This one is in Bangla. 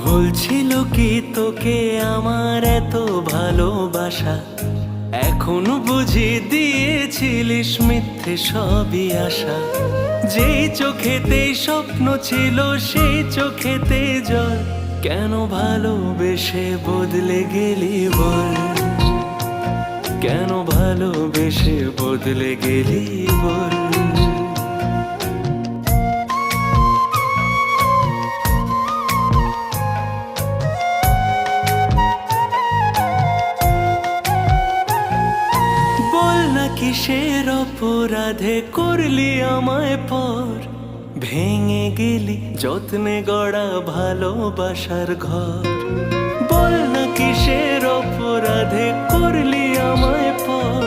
ভুল ছিল কি তোকে আমার এত ভালোবাসা? এখন বুঝি দিয়েছিলিস মিথ্যে সবই আশা। যেই চোখেতে স্বপ্ন ছিল সেই চোখেতে জল। কেন ভালোবেসে বদলে গেলি বল? কেন ভালোবেসে বদলে গেলি বল? বল না কিসের অপরাধে করলি আমায় পর? ভেঙে গেলি যত্নে গড়া ভালোবাসার ঘর। বল না কিসের অপরাধে করলি আমায় পর?